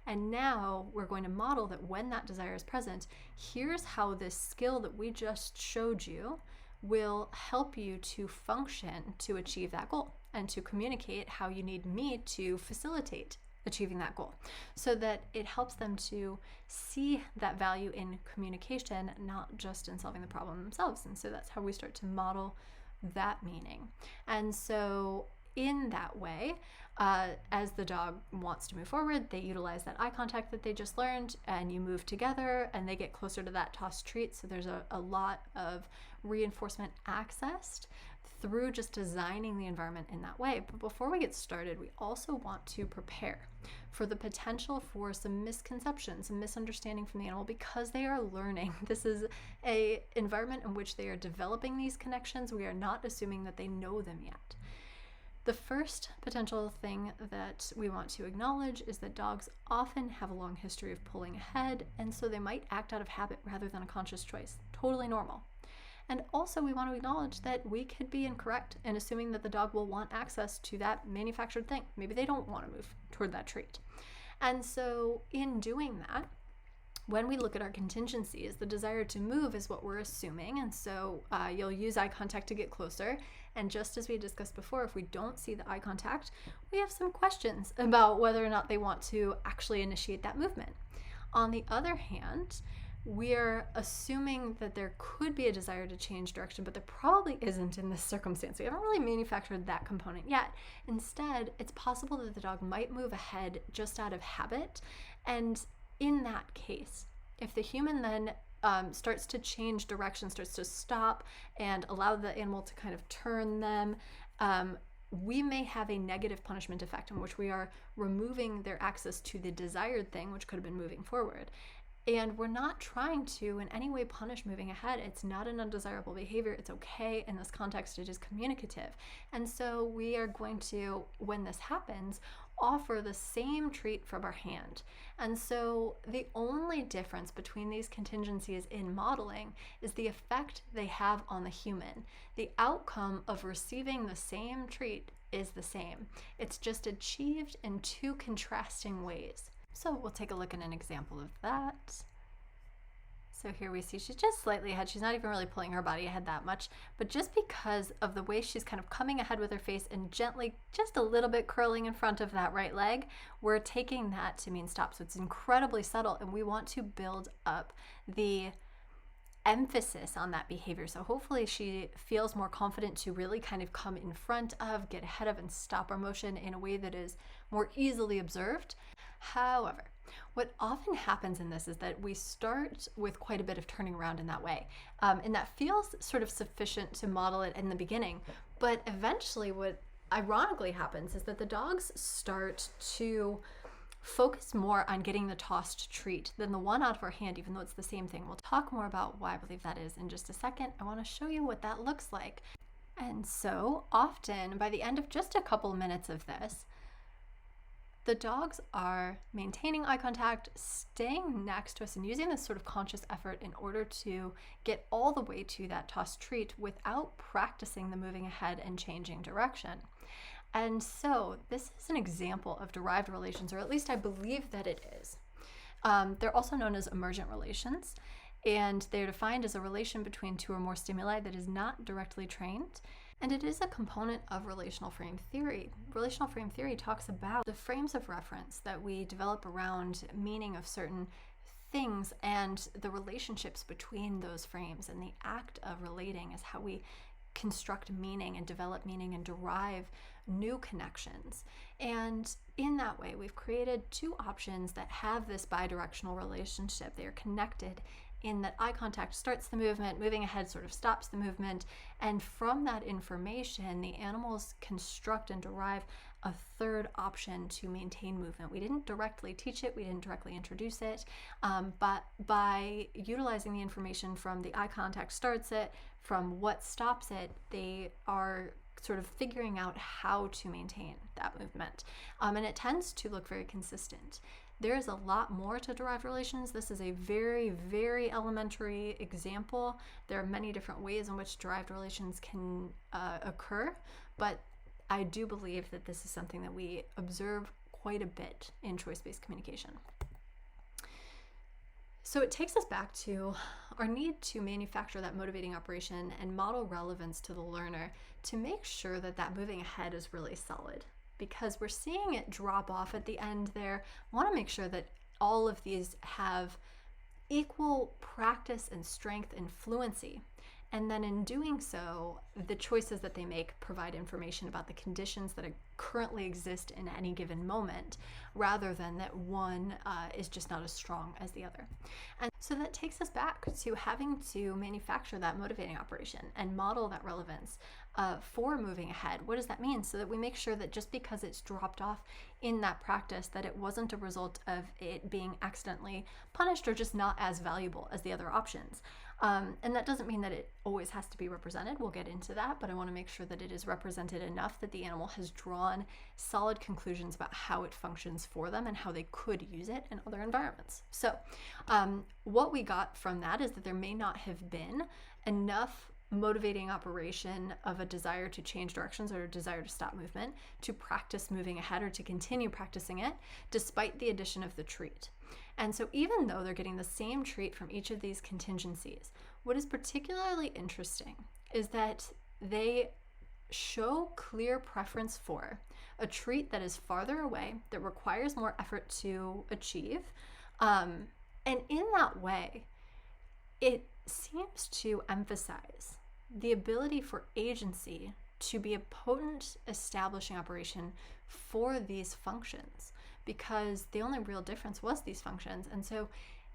And now we're going to model that when that desire is present, here's how this skill that we just showed you will help you to function to achieve that goal and to communicate how you need me to facilitate achieving that goal, so that it helps them to see that value in communication, not just in solving the problem themselves. And so that's how we start to model that meaning. And so in that way, as the dog wants to move forward, they utilize that eye contact that they just learned, and you move together and they get closer to that tossed treat. So there's a lot of reinforcement accessed through just designing the environment in that way. But before we get started, we also want to prepare for the potential for some misconceptions, some misunderstanding from the animal, because they are learning. This is an environment in which they are developing these connections. We are not assuming that they know them yet. The first potential thing that we want to acknowledge is that dogs often have a long history of pulling ahead, and so they might act out of habit rather than a conscious choice. Totally normal. And also we want to acknowledge that we could be incorrect in assuming that the dog will want access to that manufactured thing. Maybe they don't want to move toward that treat. And so in doing that, when we look at our contingencies, the desire to move is what we're assuming. And so you'll use eye contact to get closer. And just as we discussed before, if we don't see the eye contact, we have some questions about whether or not they want to actually initiate that movement. On the other hand, we're assuming that there could be a desire to change direction, but there probably isn't in this circumstance. We haven't really manufactured that component yet. Instead, it's possible that the dog might move ahead just out of habit. And in that case, if the human then starts to change direction, starts to stop and allow the animal to kind of turn them, we may have a negative punishment effect in which we are removing their access to the desired thing, which could have been moving forward. And we're not trying to in any way punish moving ahead. It's not an undesirable behavior. It's okay. In this context, it is communicative. And so we are going to, when this happens, offer the same treat from our hand. And so the only difference between these contingencies in modeling is the effect they have on the human. The outcome of receiving the same treat is the same. It's just achieved in two contrasting ways. So we'll take a look at an example of that. So here we see she's just slightly ahead. She's not even really pulling her body ahead that much, but just because of the way she's kind of coming ahead with her face and gently, just a little bit curling in front of that right leg, we're taking that to mean stop. So it's incredibly subtle, and we want to build up the emphasis on that behavior. So hopefully she feels more confident to really kind of come in front of, get ahead of, and stop our motion in a way that is more easily observed. However, what often happens in this is that we start with quite a bit of turning around in that way. And that feels sort of sufficient to model it in the beginning. But eventually what ironically happens is that the dogs start to focus more on getting the tossed treat than the one out of our hand, even though it's the same thing. We'll talk more about why I believe that is in just a second. I want to show you what that looks like. And so often by the end of just a couple minutes of this, the dogs are maintaining eye contact, staying next to us, and using this sort of conscious effort in order to get all the way to that tossed treat without practicing the moving ahead and changing direction. And so this is an example of derived relations, or at least I believe that it is. They're also known as emergent relations, and they're defined as a relation between two or more stimuli that is not directly trained. And it is a component of relational frame theory. Relational frame theory talks about the frames of reference that we develop around meaning of certain things and the relationships between those frames. And the act of relating is how we construct meaning and develop meaning and derive new connections. And in that way, we've created two options that have this bidirectional relationship. They are connected in that eye contact starts the movement, moving ahead sort of stops the movement, and from that information, the animals construct and derive a third option to maintain movement. We didn't directly teach it, we didn't directly introduce it, but by utilizing the information from the eye contact starts it, from what stops it, they are sort of figuring out how to maintain that movement. And it tends to look very consistent. There is a lot more to derived relations. This is a very, very elementary example. There are many different ways in which derived relations can occur, but I do believe that this is something that we observe quite a bit in choice-based communication. So it takes us back to our need to manufacture that motivating operation and model relevance to the learner to make sure that that moving ahead is really solid. Because we're seeing it drop off at the end there. I want to make sure that all of these have equal practice and strength and fluency. And then in doing so, the choices that they make provide information about the conditions that currently exist in any given moment, rather than that one is just not as strong as the other. And so that takes us back to having to manufacture that motivating operation and model that relevance for moving ahead. What does that mean? So that we make sure that just because it's dropped off in that practice, that it wasn't a result of it being accidentally punished or just not as valuable as the other options. And that doesn't mean that it always has to be represented. We'll get into that, but I want to make sure that it is represented enough that the animal has drawn solid conclusions about how it functions for them and how they could use it in other environments. So what we got from that is that there may not have been enough motivating operation of a desire to change directions or a desire to stop movement to practice moving ahead or to continue practicing it despite the addition of the treat. And so even though they're getting the same treat from each of these contingencies, what is particularly interesting is that they show clear preference for a treat that is farther away, that requires more effort to achieve. And in that way, it seems to emphasize the ability for agency to be a potent establishing operation for these functions, because the only real difference was these functions. And so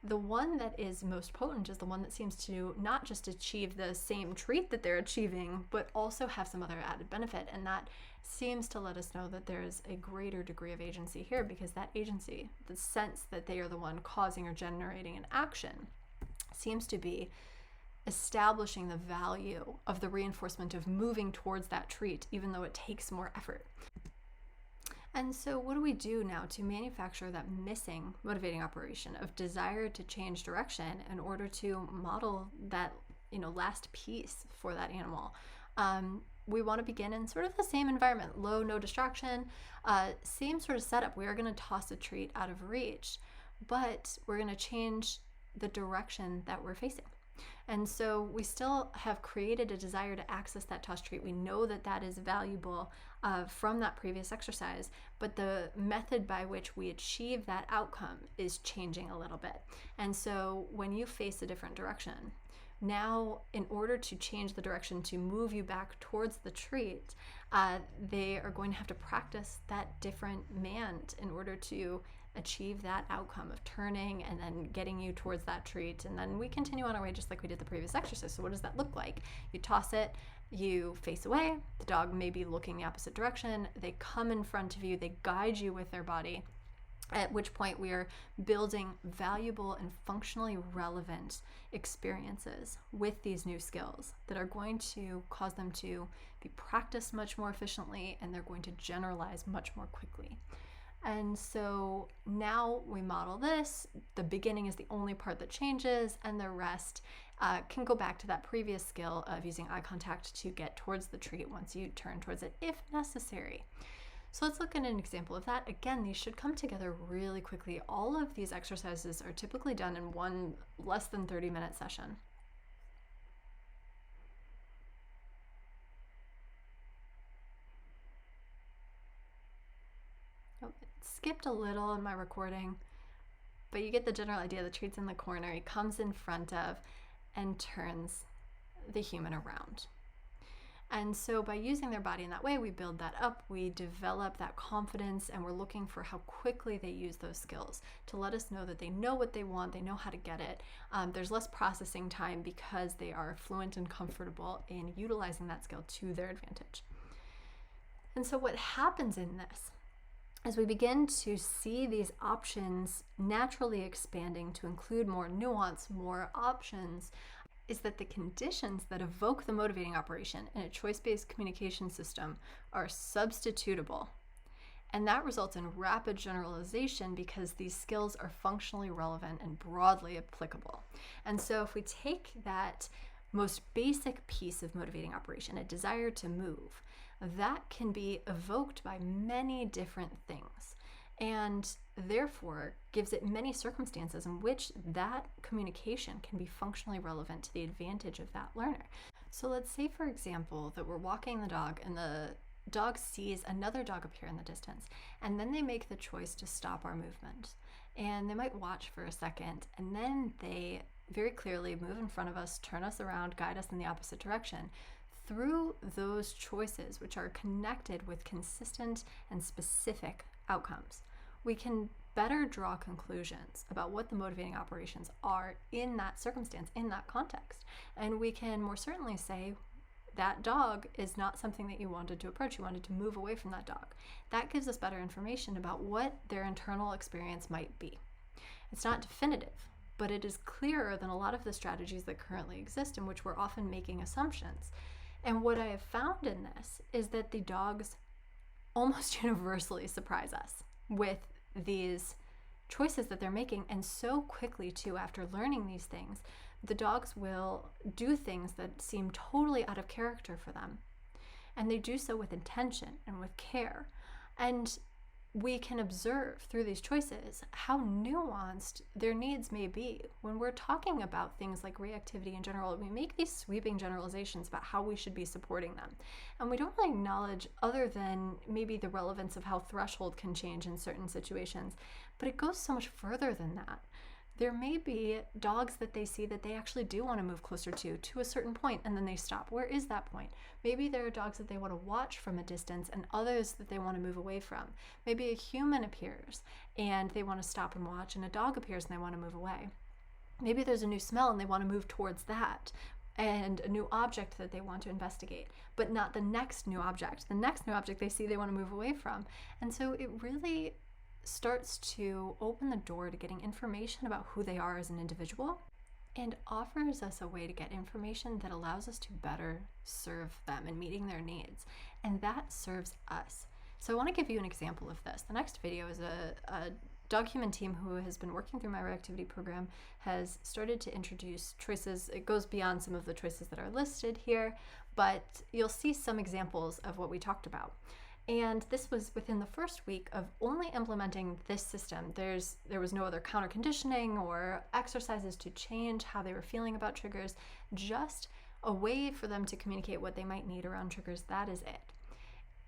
the one that is most potent is the one that seems to not just achieve the same trait that they're achieving, but also have some other added benefit. And that seems to let us know that there's a greater degree of agency here, because that agency, the sense that they are the one causing or generating an action, seems to be establishing the value of the reinforcement of moving towards that trait, even though it takes more effort. And so what do we do now to manufacture that missing motivating operation of desire to change direction in order to model that, last piece for that animal? We want to begin in sort of the same environment, low, no distraction, same sort of setup. We are going to toss a treat out of reach, but we're going to change the direction that we're facing. And so we still have created a desire to access that toss treat. We know that that is valuable from that previous exercise, but the method by which we achieve that outcome is changing a little bit. And so when you face a different direction, now in order to change the direction to move you back towards the treat, they are going to have to practice that different mand in order to achieve that outcome of turning and then getting you towards that treat. And then we continue on our way just like we did the previous exercise. So what does that look like? You toss it, you face away, the dog may be looking the opposite direction, they come in front of you, they guide you with their body, at which point we are building valuable and functionally relevant experiences with these new skills that are going to cause them to be practiced much more efficiently, and they're going to generalize much more quickly. And so now we model this. The beginning is the only part that changes, and the rest can go back to that previous skill of using eye contact to get towards the treat once you turn towards it, if necessary. So let's look at an example of that. Again, these should come together really quickly. All of these exercises are typically done in one less than 30-minute session. Skipped a little in my recording, but you get the general idea. The treat's in the corner, he comes in front of and turns the human around. And so by using their body in that way, we build that up, we develop that confidence, and we're looking for how quickly they use those skills to let us know that they know what they want, they know how to get it. There's less processing time because they are fluent and comfortable in utilizing that skill to their advantage. And so what happens in this, as we begin to see these options naturally expanding to include more nuance, more options, is that the conditions that evoke the motivating operation in a choice-based communication system are substitutable. And that results in rapid generalization because these skills are functionally relevant and broadly applicable. And so if we take that most basic piece of motivating operation, a desire to move, that can be evoked by many different things, and therefore gives it many circumstances in which that communication can be functionally relevant to the advantage of that learner. So let's say, for example, that we're walking the dog and the dog sees another dog appear in the distance, and then they make the choice to stop our movement. And they might watch for a second, and then they very clearly move in front of us, turn us around, guide us in the opposite direction. Through those choices, which are connected with consistent and specific outcomes, we can better draw conclusions about what the motivating operations are in that circumstance, in that context. And we can more certainly say that dog is not something that you wanted to approach. You wanted to move away from that dog. That gives us better information about what their internal experience might be. It's not definitive, but it is clearer than a lot of the strategies that currently exist, in which we're often making assumptions. And what I have found in this is that the dogs almost universally surprise us with these choices that they're making. And so quickly too, after learning these things, the dogs will do things that seem totally out of character for them. And they do so with intention and with care. And we can observe through these choices how nuanced their needs may be. When we're talking about things like reactivity in general, we make these sweeping generalizations about how we should be supporting them. And we don't really acknowledge other than maybe the relevance of how threshold can change in certain situations, but it goes so much further than that. There may be dogs that they see that they actually do want to move closer to a certain point, and then they stop. Where is that point? Maybe there are dogs that they want to watch from a distance and others that they want to move away from. Maybe a human appears and they want to stop and watch, and a dog appears and they want to move away. Maybe there's a new smell and they want to move towards that, and a new object that they want to investigate, but not the next new object. The next new object they see they want to move away from. And so it really starts to open the door to getting information about who they are as an individual, and offers us a way to get information that allows us to better serve them in meeting their needs. And that serves us. So I want to give you an example of this. The next video is a dog human team who has been working through my reactivity program has started to introduce choices. It goes beyond some of the choices that are listed here, but you'll see some examples of what we talked about. And this was within the first week of only implementing this system. There was no other counter conditioning or exercises to change how they were feeling about triggers, just a way for them to communicate what they might need around triggers. That is it.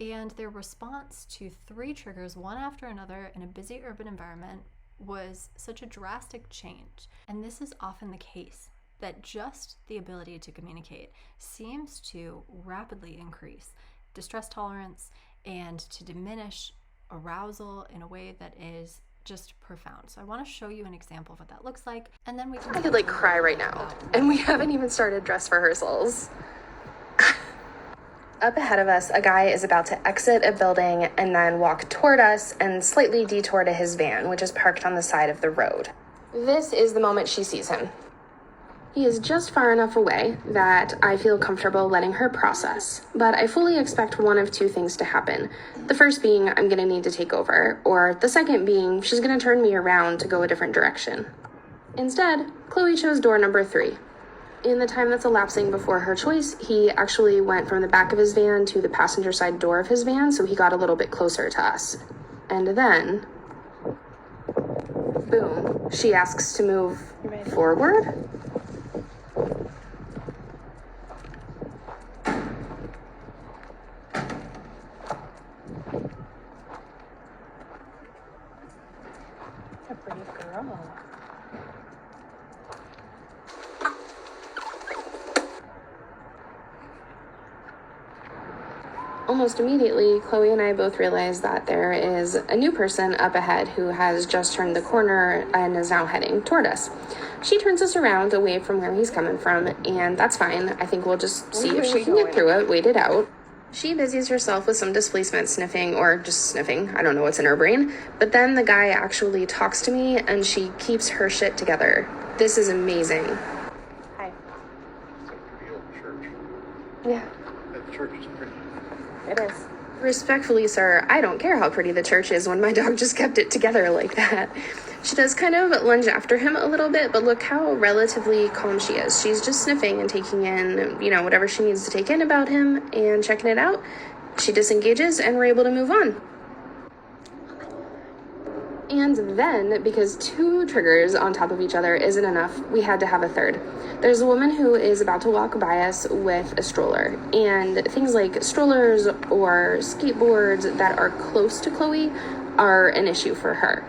And their response to 3 triggers, one after another, in a busy urban environment was such a drastic change. And this is often the case, that just the ability to communicate seems to rapidly increase distress tolerance and to diminish arousal in a way that is just profound. So I want to show you an example of what that looks like, and then we can— I could like cry right now, and we haven't even started dress rehearsals. Up ahead of us, a guy is about to exit a building and then walk toward us and slightly detour to his van, which is parked on the side of the road. This is the moment she sees him. He is just far enough away that I feel comfortable letting her process, but I fully expect one of 2 things to happen. The first being I'm going to need to take over, or the second being she's going to turn me around to go a different direction. Instead, Chloe chose door number 3. In the time that's elapsing before her choice, he actually went from the back of his van to the passenger side door of his van, so he got a little bit closer to us. And then, boom, she asks to move forward. That's a pretty girl. Almost immediately, Chloe and I both realize that there is a new person up ahead who has just turned the corner and is now heading toward us. She turns us around away from where he's coming from, and that's fine. I think we'll just see if she can get through it, wait it out. She busies herself with some displacement sniffing, or just sniffing. I don't know what's in her brain. But then the guy actually talks to me, and she keeps her shit together. This is amazing. Hi. It's a pretty old church. Yeah. That church is pretty. It is. Respectfully, sir, I don't care how pretty the church is when my dog just kept it together like that. She does kind of lunge after him a little bit, but look how relatively calm she is. She's just sniffing and taking in, whatever she needs to take in about him and checking it out. She disengages and we're able to move on. And then, because 2 triggers on top of each other isn't enough, we had to have a third. There's a woman who is about to walk by us with a stroller, and things like strollers or skateboards that are close to Chloe are an issue for her.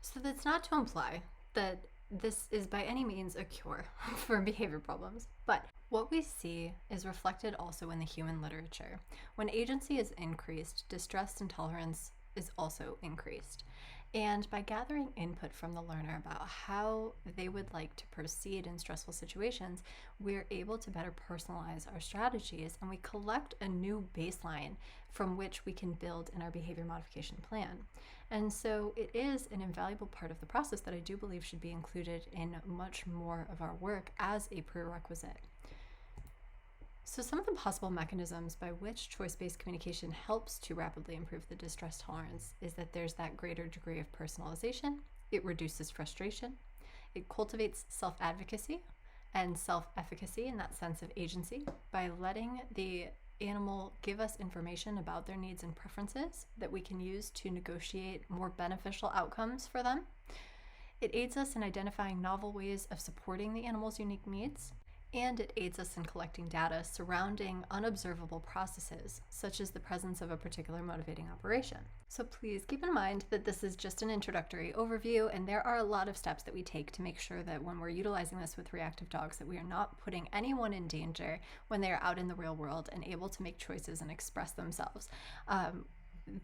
So that's not to imply that this is by any means a cure for behavior problems, but what we see is reflected also in the human literature. When agency is increased, distress and tolerance is also increased. And by gathering input from the learner about how they would like to proceed in stressful situations, we're able to better personalize our strategies, and we collect a new baseline from which we can build in our behavior modification plan. And so it is an invaluable part of the process that I do believe should be included in much more of our work as a prerequisite. So some of the possible mechanisms by which choice-based communication helps to rapidly improve the distress tolerance is that there's that greater degree of personalization, it reduces frustration, it cultivates self-advocacy and self-efficacy in that sense of agency by letting the animal give us information about their needs and preferences that we can use to negotiate more beneficial outcomes for them. It aids us in identifying novel ways of supporting the animal's unique needs, and it aids us in collecting data surrounding unobservable processes, such as the presence of a particular motivating operation. So please keep in mind that this is just an introductory overview, and there are a lot of steps that we take to make sure that when we're utilizing this with reactive dogs, that we are not putting anyone in danger when they are out in the real world and able to make choices and express themselves.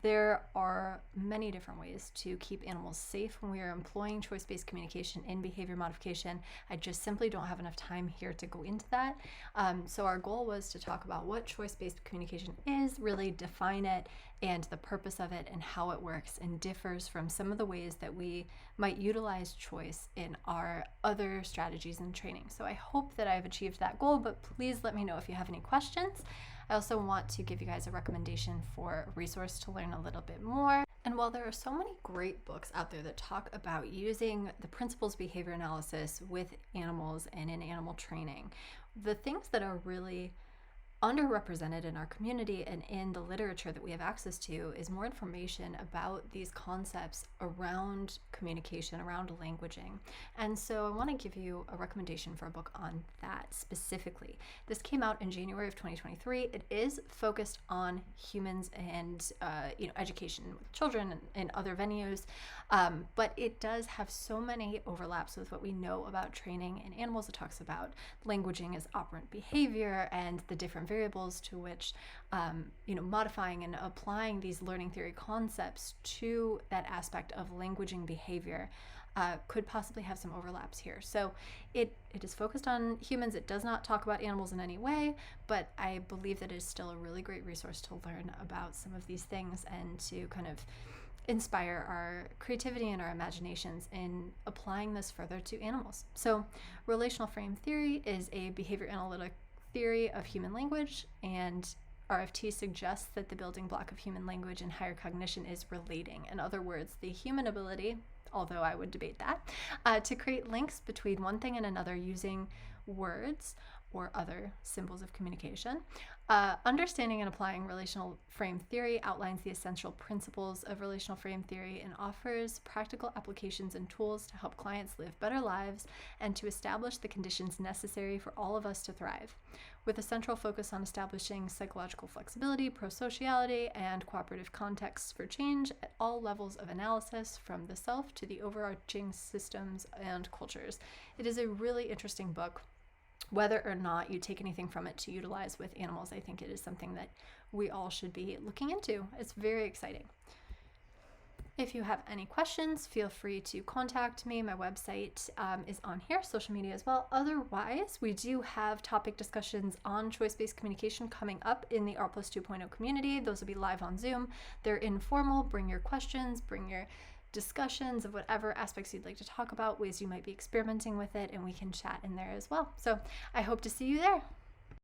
There are many different ways to keep animals safe when we are employing choice-based communication in behavior modification. I just simply don't have enough time here to go into that. So our goal was to talk about what choice-based communication is, really define it, and the purpose of it and how it works and differs from some of the ways that we might utilize choice in our other strategies and training. So I hope that I've achieved that goal, but please let me know if you have any questions. I also want to give you guys a recommendation for a resource to learn a little bit more. And while there are so many great books out there that talk about using the principles of behavior analysis with animals and in animal training, the things that are really underrepresented in our community and in the literature that we have access to is more information about these concepts around communication, around languaging. And so I want to give you a recommendation for a book on that specifically. This came out in January of 2023. It is focused on humans and education with children and other venues, but it does have so many overlaps with what we know about training in animals. It talks about languaging as operant behavior and the different variables to which modifying and applying these learning theory concepts to that aspect of languaging behavior could possibly have some overlaps here. So it is focused on humans. It does not talk about animals in any way, but I believe that it is still a really great resource to learn about some of these things and to kind of inspire our creativity and our imaginations in applying this further to animals. So relational frame theory is a behavior analytic theory of human language, and RFT suggests that the building block of human language and higher cognition is relating. In other words, the human ability, although I would debate that, to create links between one thing and another using words or other symbols of communication. Understanding and applying relational frame theory outlines the essential principles of relational frame theory and offers practical applications and tools to help clients live better lives and to establish the conditions necessary for all of us to thrive, with a central focus on establishing psychological flexibility, prosociality, and cooperative contexts for change at all levels of analysis, from the self to the overarching systems and cultures. It is a really interesting book. Whether or not you take anything from it to utilize with animals, I think it is something that we all should be looking into. It's very exciting. If you have any questions, feel free to contact me. My website is on here, social media as well. Otherwise, we do have topic discussions on choice-based communication coming up in the R+ 2.0 community. Those will be live on Zoom. They're informal. Bring your questions, bring your discussions of whatever aspects you'd like to talk about, ways you might be experimenting with it, and we can chat in there as well. So I hope to see you there.